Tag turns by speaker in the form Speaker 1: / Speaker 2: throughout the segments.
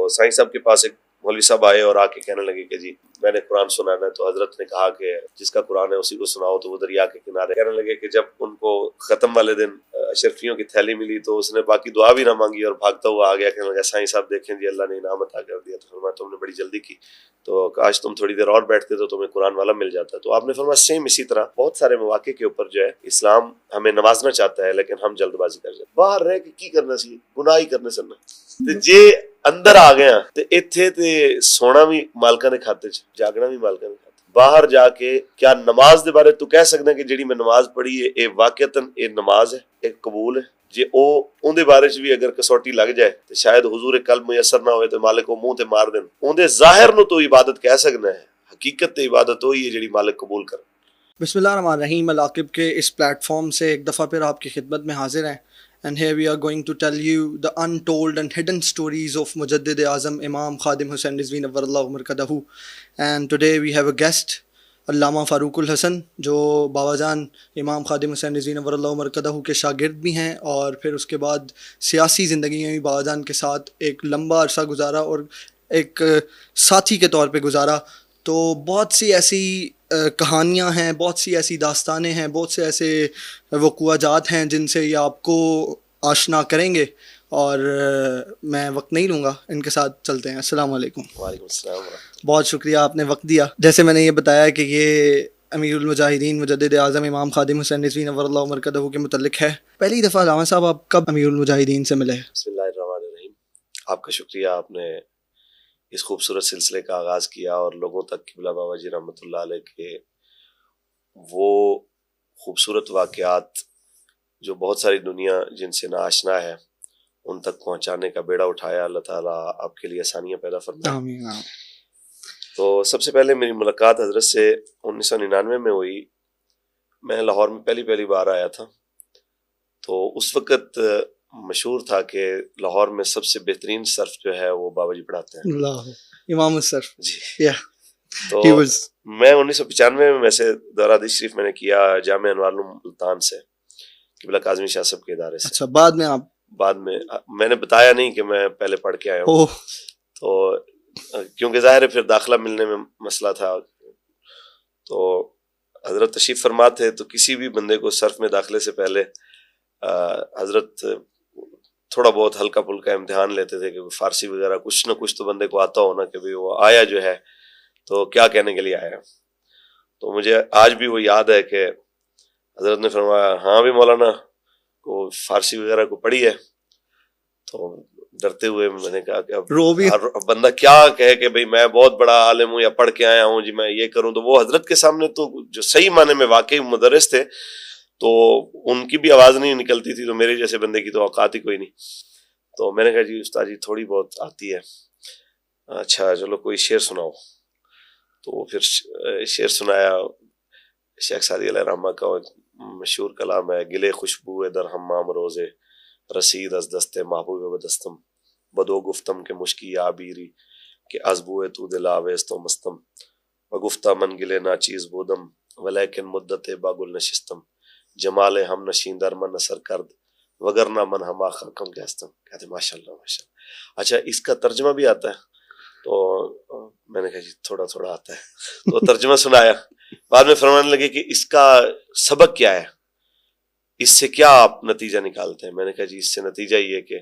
Speaker 1: تو سائیں صاحب کے پاس ایک مولوی صاحب آئے اور آ کے کہنے لگے کہ جی میں نے قرآن سنانا ہے. تو حضرت نے کہا کہ جس کا قرآن ہے اسی کو سناؤ. تو وہ دریا کے کنارے کہنے لگے کہ جب ان کو ختم والے دن اشرفیوں کی تھیلی ملی تو اس نے باقی دعا بھی نہ مانگی اور بھاگتا ہوا آ گیا. کہنے لگا سائیں صاحب دیکھیں جی اللہ نے انعام عطا کر دیا. تو فرمایا تم نے بڑی جلدی کی, تو کاش تم تھوڑی دیر اور بیٹھتے تو تمہیں قرآن والا مل جاتا. تو آپ نے فرمایا سیم اسی طرح بہت سارے مواقع کے اوپر جو ہے اسلام ہمیں نوازنا چاہتا ہے لیکن ہم جلد بازی کر جاتے. باہر رہ کے کی کرنا سی, گناہ ہی کرنے سننا. تے جے اندر آ گیا تے ایتھے تے سونا بھی مالکاں نے کھاتے چ, جاگنا بھی مالکاں نے کھاتے. باہر جا کے کیا نماز دے بارے تو کہہ سکتے ہیں کہ جڑی میں نماز پڑھی ہے اے واقعتاً اے نماز ہے, ایک قبول ہے. جے او اون دے بارے چ بھی اگر کسوٹی لگ جائے تو شاید حضور قلب میسر نہ ہوئے تو مالک کو منہ تے مار دین. اون دے ظاہر نو تو عبادت کہہ سکنا ہے, حقیقت تے عبادت وہی ہے جڑی مالک قبول کر.
Speaker 2: بسم اللہ الرحمن الرحیم. العاقب کے اس پلیٹ فارم سے ایک دفعہ پھر آپ کی خدمت میں حاضر ہیں. And here we are going to tell you the untold and hidden stories of Mujaddid Azam Imam Khadim Hussain Rizvi Nawwarallahu Markadahu. And today we have a guest, علامہ فاروق الحسن, جو بابا جان امام خادم حسین رضوی نوراللہ مرکزہ کے شاگرد بھی ہیں اور پھر اس کے بعد سیاسی زندگی میں بھی بابا جان کے ساتھ ایک لمبا عرصہ گزارا اور ایک ساتھی کے طور پہ گزارا. تو بہت سی ایسی کہانیاں ہیں, بہت سی ایسی داستانیں ہیں, بہت سے ایسے وقوع جات ہیں جن سے یہ آپ کو آشنا کریں گے, اور میں وقت نہیں لوں گا, ان کے ساتھ چلتے ہیں. السلام علیکم.
Speaker 1: وعلیکم السلام.
Speaker 2: بہت شکریہ آپ نے وقت دیا. جیسے میں نے یہ بتایا کہ یہ امیر المجاہدین مجدد اعظم امام خادم حسین رضوی نوراللہ مرکزہ کے متعلق ہے. پہلی دفعہ علامہ صاحب آپ کب امیر المجاہدین سے ملے؟
Speaker 1: بسم اللہ الرحمن الرحیم. آپ کا شکریہ, آپ نے اس خوبصورت سلسلے کا آغاز کیا اور لوگوں تک قبلہ بابا جی رحمۃ اللہ علیہ کے وہ خوبصورت واقعات جو بہت ساری دنیا جن سے ناآشنا ہے ان تک پہنچانے کا بیڑا اٹھایا. اللہ تعالیٰ آپ کے لیے آسانیاں پیدا فرمائے.
Speaker 2: آمین.
Speaker 1: تو سب سے پہلے میری ملاقات حضرت سے 1999 میں ہوئی. میں لاہور میں پہلی بار آیا تھا. تو اس وقت مشہور تھا کہ لاہور میں سب سے بہترین صرف جو ہے وہ بابا جی پڑھاتے ہیں,
Speaker 2: اللہ امام الصرف.
Speaker 1: جی. تو میں 1995 میں ویسے دورہ حدیث شریف میں نے کیا جامعہ انوار العلوم ملتان سے, قبلہ کاظمی شاہ صاحب کے ادارے سے.
Speaker 2: اچھا, بعد
Speaker 1: میں نے بتایا نہیں کہ میں پہلے پڑھ کے آیا ہوں. تو کیونکہ ظاہر ہے پھر داخلہ ملنے میں مسئلہ تھا. تو حضرت تشریف فرما تھے تو کسی بھی بندے کو صرف میں داخلے سے پہلے حضرت تھوڑا بہت ہلکا پھلکا امتحان لیتے تھے کہ فارسی وغیرہ کچھ نہ کچھ تو بندے کو آتا ہونا کہ وہ آیا جو ہے تو کیا کہنے کے لیے آیا. تو مجھے آج بھی وہ یاد ہے کہ حضرت نے فرمایا ہاں بھی مولانا کو فارسی وغیرہ کو پڑھی ہے. تو ڈرتے ہوئے میں نے کہا کہ اب بندہ کیا کہے کہ بھئی میں بہت بڑا عالم ہوں یا پڑھ کے آیا ہوں جی میں یہ کروں. تو وہ حضرت کے سامنے تو جو صحیح معنی میں واقعی مدرس تھے تو ان کی بھی آواز نہیں نکلتی تھی, تو میرے جیسے بندے کی تو اوقات ہی کوئی نہیں. تو میں نے کہا جی استاد جی تھوڑی بہت آتی ہے. اچھا چلو کوئی شعر سناؤ. تو پھر شعر سنایا. شیخ سعدی علیہ الرحمہ کا مشہور کلام ہے, گلے خوشبو در حمام روزے رسید از دست محبوب بدستم بدو گفتم کے مشکی عابیری کہ از بوئے تو دل آویز تو مستم و گفتہ من گلے نا چیز بودم ولیکن مدت باگل نشستم جمال ہم نشین در من نصر کرد وگرنہ من ہما خاکم کے ہستم. کہتے ماشاءاللہ ماشاءاللہ. اچھا اس کا ترجمہ بھی آتا ہے؟ تو میں نے کہا جی تھوڑا تھوڑا آتا ہے. تو ترجمہ سنایا. بعد میں فرمانے لگے کہ اس کا سبق کیا ہے, اس سے کیا آپ نتیجہ نکالتے ہیں؟ میں نے کہا جی اس سے نتیجہ یہ کہ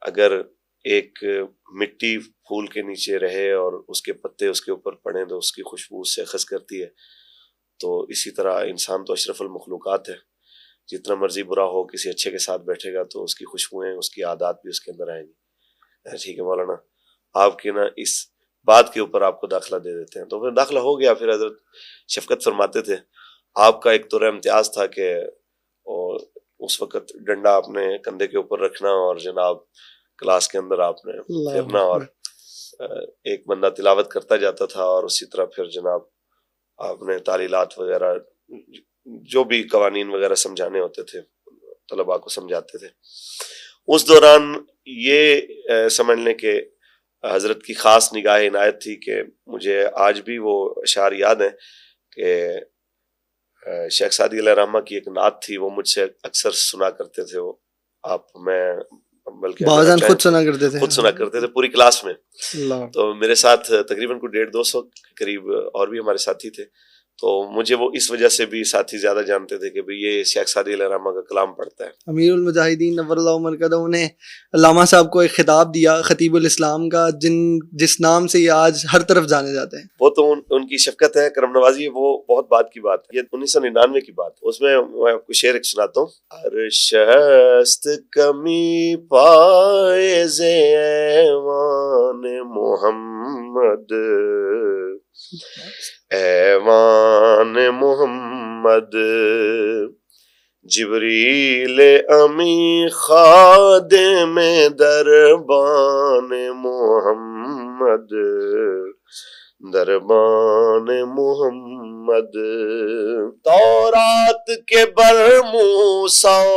Speaker 1: اگر ایک مٹی پھول کے نیچے رہے اور اس کے پتے اس کے اوپر پڑیں تو اس کی خوشبو اس سے اخذ کرتی ہے, تو اسی طرح انسان تو اشرف المخلوقات ہے. جتنا مرضی برا ہو کسی اچھے کے ساتھ بیٹھے گا تو اس کی خوشبوئیں اس کی عادات بھی اس کے اندر آئیں گی. ٹھیک ہے مولانا آپ کے نا اس بات کے اوپر آپ کو داخلہ دے دیتے ہیں. تو پھر داخلہ ہو گیا. پھر حضرت شفقت فرماتے تھے آپ کا ایک طور امتیاز تھا کہ اس وقت ڈنڈا آپ نے کندھے کے اوپر رکھنا اور جناب کلاس کے اندر آپ نے پھرنا اور ایک بندہ تلاوت کرتا جاتا تھا اور اسی طرح پھر جناب آپ نے تعلیلات وغیرہ جو بھی قوانین وغیرہ سمجھانے ہوتے تھے طلباء کو سمجھاتے تھے. اس دوران یہ سمجھ لیں کہ حضرت کی خاص نگاہ عنایت تھی کہ مجھے آج بھی وہ اشعار یاد ہیں کہ شیخ سعدی علیہ الرحمہ کی ایک نعت تھی, وہ مجھ سے اکثر سنا کرتے تھے. وہ میں بلکہ
Speaker 2: بعضاً خود سنا کرتے تھے،
Speaker 1: خود سنا کرتے تھے پوری کلاس میں.
Speaker 2: اللہ.
Speaker 1: تو میرے ساتھ تقریباً کوئی 150-200 کے قریب اور بھی ہمارے ساتھی تھے. تو مجھے وہ اس وجہ سے بھی ساتھی زیادہ جانتے تھے کہ بھئی یہ شیخ سعدی علیہ الرحمہ کا کلام پڑھتا ہے.
Speaker 2: امیر المجاہدین نور اللہ مرکزہ نے علامہ صاحب کو ایک خطاب دیا خطیب الاسلام کا، جس نام سے یہ آج ہر طرف جانے جاتے ہیں.
Speaker 1: وہ تو ان کی شفقت ہے، کرم نوازی ہے، وہ بہت بات کی بات ہے. یہ 1999 کی بات. اس میں آپ کو شعر ایک سناتا ہوں. ہر شست کمی پائے ز ایوان محمد، ایوان محمد، جبریل امی خادم دربان محمد، دربان محمد. تورات کے بر موسیٰ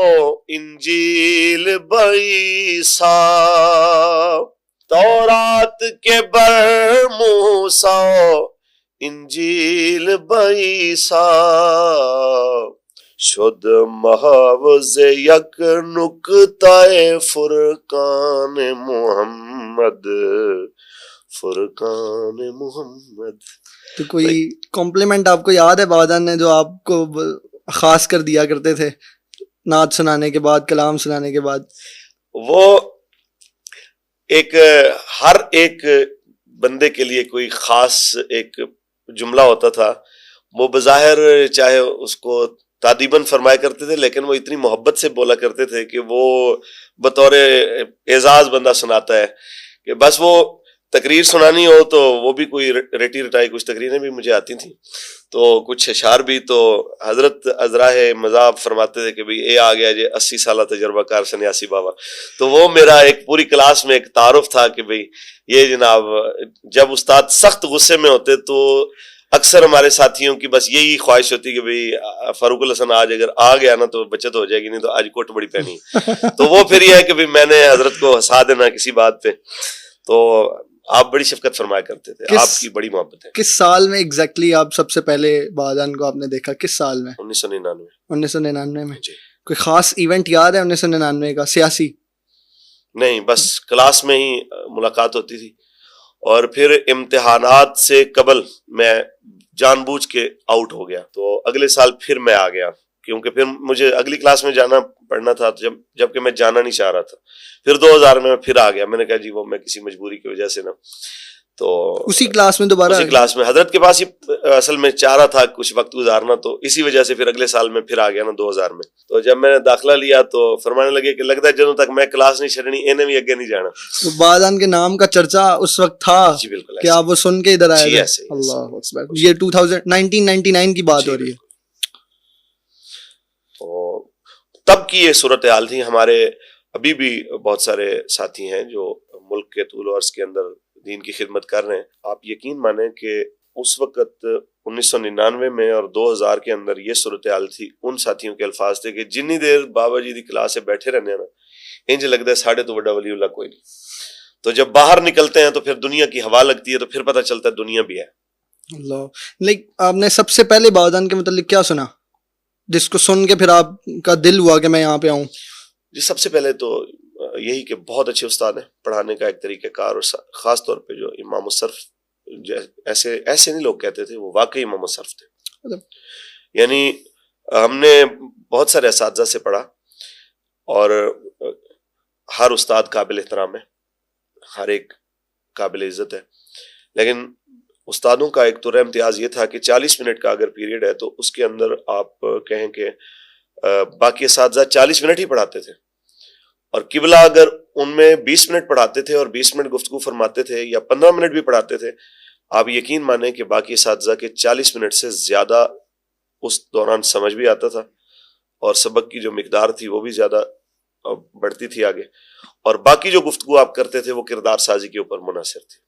Speaker 1: انجیل بعیسیٰ، تورات کے بر موسیٰ انجیل بعیسیٰ، شد محاوز یک نکتہ فرقان محمد، فرقان محمد.
Speaker 2: تو کوئی کمپلیمنٹ آپ کو یاد ہے بابا جان نے جو آپ کو خاص کر دیا کرتے تھے نعت سنانے کے بعد، کلام سنانے کے بعد؟
Speaker 1: وہ ایک ہر ایک بندے کے لیے کوئی خاص ایک جملہ ہوتا تھا. وہ بظاہر چاہے اس کو تادیباً فرمایا کرتے تھے، لیکن وہ اتنی محبت سے بولا کرتے تھے کہ وہ بطور اعزاز بندہ سناتا ہے کہ بس وہ تقریر سنانی ہو تو وہ بھی کوئی رٹی رٹائی کچھ تقریریں بھی مجھے آتی تھیں، تو کچھ اشعار بھی. تو حضرت ازراہ مذاب فرماتے تھے کہ بھئی اے آ گیا جی 80 سالہ تجربہ کار سنیاسی بابا. تو وہ میرا ایک پوری کلاس میں ایک تعارف تھا کہ بھئی یہ جناب جب استاد سخت غصے میں ہوتے تو اکثر ہمارے ساتھیوں کی بس یہی خواہش ہوتی کہ بھئی فاروق الحسن آج اگر آ گیا نا تو بچت ہو جائے گی، نہیں تو آج کوٹ بڑی پہنی. تو وہ پھر یہ ہے کہ بھئی میں نے حضرت کو ہنسا دینا کسی بات پہ. تو آپ بڑی شفقت فرمایا کرتے تھے، آپ کی بڑی محبت ہے.
Speaker 2: کس سال میں ایگزیکٹلی آپ سب سے پہلے بادان کو آپ نے دیکھا؟ کس سال میں؟
Speaker 1: 1999.
Speaker 2: 1999 میں
Speaker 1: جی.
Speaker 2: کوئی خاص ایونٹ یاد ہے 1999 کا سیاسی؟
Speaker 1: نہیں، بس کلاس میں ہی ملاقات ہوتی تھی. اور پھر امتحانات سے قبل میں جان بوجھ کے آؤٹ ہو گیا. تو اگلے سال پھر میں آ گیا کیونکہ پھر مجھے اگلی کلاس میں جانا پڑنا تھا، جبکہ میں جانا نہیں چاہ رہا تھا. پھر 2000 میں پھر آ گیا. میں نے کہا جی وہ میں کسی مجبوری کی وجہ سے نا، تو
Speaker 2: اسی کلاس میں دوبارہ
Speaker 1: اسی کلاس میں حضرت کے پاس ہی اصل میں چاہ رہا تھا کچھ وقت گزارنا، تو اسی وجہ سے پھر اگلے سال میں پھر آ گیا نا 2000 میں. تو جب میں نے داخلہ لیا تو فرمانے لگے کہ لگتا ہے جدوں تک میں کلاس نہیں چھڑنی انہیں بھی اگے نہیں جانا.
Speaker 2: تو بادان کے نام کا چرچا اس وقت تھا.
Speaker 1: جی بالکل،
Speaker 2: کہ آپ وہ سن کے ادھر آئے
Speaker 1: تھے.
Speaker 2: اللہ اکبر. یہ 1999 کی بات ہو رہی ہے.
Speaker 1: تو تب کی یہ صورتحال تھی. ہمارے ابھی بھی بہت سارے ساتھی ہیں جو ملک کے طول و عرض کے اندر دین کی خدمت کر رہے ہیں. آپ یقین مانیں کہ اس وقت 1999 میں اور 2000 کے اندر یہ صورتحال تھی. ان ساتھیوں کے الفاظ تھے کہ جنی دیر بابا جی دی کلاس سے بیٹھے رہنے نا انج لگتا ہے ساڑھے تو بڑا ولی اللہ کوئی نہیں. تو جب باہر نکلتے ہیں تو پھر دنیا کی ہوا لگتی ہے تو پھر پتہ چلتا ہے دنیا بھی ہے. اللہ.
Speaker 2: آپ نے سب سے پہلے بادان کے متعلق کیا سنا جس کو سن کے پھر آپ کا دل ہوا کہ میں یہاں پہ آؤں؟
Speaker 1: جی سب سے پہلے تو یہی کہ بہت اچھے استاد ہیں، پڑھانے کا ایک طریقہ کار، اور خاص طور پہ جو امام الصرف ایسے نہیں لوگ کہتے تھے، وہ واقعی امام الصرف تھے. یعنی ہم نے بہت سارے اساتذہ سے پڑھا اور ہر استاد قابل احترام ہے، ہر ایک قابل عزت ہے، لیکن استادوں کا ایک تو امتیاز یہ تھا کہ 40 منٹ کا اگر پیریڈ ہے تو اس کے اندر آپ کہیں کہ باقی اساتذہ 40 منٹ ہی پڑھاتے تھے، اور قبلہ اگر ان میں 20 منٹ پڑھاتے تھے اور 20 منٹ گفتگو فرماتے تھے یا 15 منٹ بھی پڑھاتے تھے، آپ یقین مانیں کہ باقی اساتذہ کے 40 منٹ سے زیادہ اس دوران سمجھ بھی آتا تھا اور سبق کی جو مقدار تھی وہ بھی زیادہ بڑھتی تھی آگے، اور باقی جو گفتگو آپ کرتے تھے وہ کردار سازی کے اوپر منحصر تھی.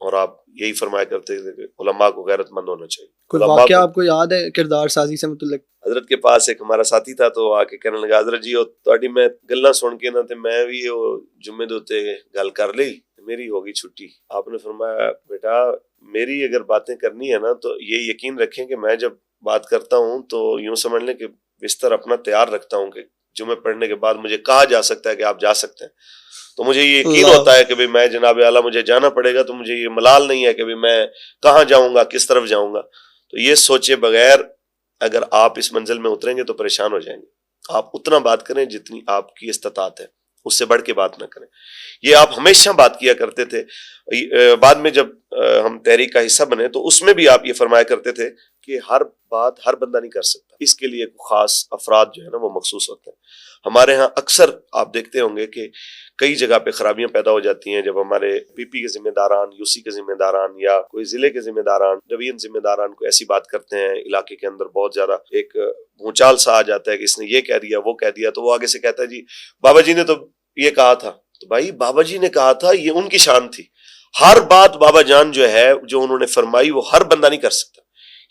Speaker 1: اور آپ یہی فرمایا کرتے تھے کہ علماء کو غیرت مند ہونا چاہیے.
Speaker 2: کوئی واقعہ آپ کو یاد ہے کردار سازی سے متعلق؟
Speaker 1: حضرت کے پاس ایک ہمارا ساتھی تھا تو آ کے کہنے لگا حضرت جی تہاڈی میں گلاں سن کے نہ تے میں بھی جمعے دے اوتے گل کر لئی، میری ہو گئی چھٹی. آپ نے فرمایا بیٹا میری اگر باتیں کرنی ہے نا تو یہ یقین رکھیں کہ میں جب بات کرتا ہوں تو یوں سمجھ لیں کہ بستر اپنا تیار رکھتا ہوں کہ جمعے پڑھنے کے بعد مجھے کہا جا سکتا ہے کہ آپ جا سکتے ہیں. تو مجھے یہ یقین ہوتا ہے کہ بھئی میں جناب اعلیٰ مجھے جانا پڑے گا، تو مجھے یہ ملال نہیں ہے کہ بھئی میں کہاں جاؤں گا، کس طرف جاؤں گا. تو یہ سوچے بغیر اگر آپ اس منزل میں اتریں گے تو پریشان ہو جائیں گے. آپ اتنا بات کریں جتنی آپ کی استطاعت ہے، اس سے بڑھ کے بات نہ کریں. یہ آپ ہمیشہ بات کیا کرتے تھے. بعد میں جب ہم تحریک کا حصہ بنے تو اس میں بھی آپ یہ فرمایا کرتے تھے کہ ہر بات ہر بندہ نہیں کر سکتا، اس کے لیے خاص افراد جو ہے نا وہ مخصوص ہوتے ہیں. ہمارے ہاں اکثر آپ دیکھتے ہوں گے کہ کئی جگہ پہ خرابیاں پیدا ہو جاتی ہیں جب ہمارے پی پی کے ذمہ داران، یو سی کے ذمہ داران یا کوئی ضلع کے ذمہ داران، ڈویژن ذمہ داران کو ایسی بات کرتے ہیں، علاقے کے اندر بہت زیادہ ایک بھونچال سا آ جاتا ہے کہ اس نے یہ کہہ دیا وہ کہہ دیا، تو وہ آگے سے کہتا ہے جی بابا جی نے تو یہ کہا تھا. تو بھائی بابا جی نے کہا تھا، یہ ان کی شان تھی. ہر بات بابا جان جو ہے جو انہوں نے فرمائی وہ ہر بندہ نہیں کر سکتا،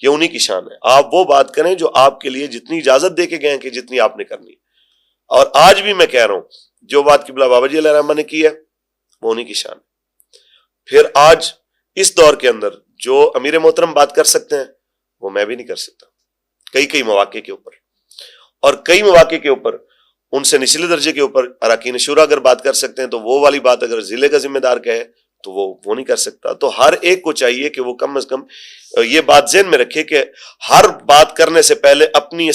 Speaker 1: یہ انہی کی شان ہے. آپ وہ بات کریں جو آپ کے لیے جتنی اجازت دے کے گئے کہ جتنی آپ نے کرنی. اور آج بھی میں کہہ رہا ہوں جو بات قبلہ بابا جی علیہ الرحمہ نے کی ہے وہ انہی کی شان ہے. پھر آج اس دور کے اندر جو امیر محترم بات کر سکتے ہیں وہ میں بھی نہیں کر سکتا کئی مواقع کے اوپر. اور کئی مواقع کے اوپر ان سے نچلے درجے کے اوپر اراکین شورا اگر بات کر سکتے ہیں تو وہ والی بات اگر ضلع کا ذمہ دار کہے تو وہ نہیں کر سکتا. تو ہر ایک کو چاہیے کہ وہ کم از کم یہ بات ذہن میں رکھے کہ ہر بات کرنے سے پہلے اپنی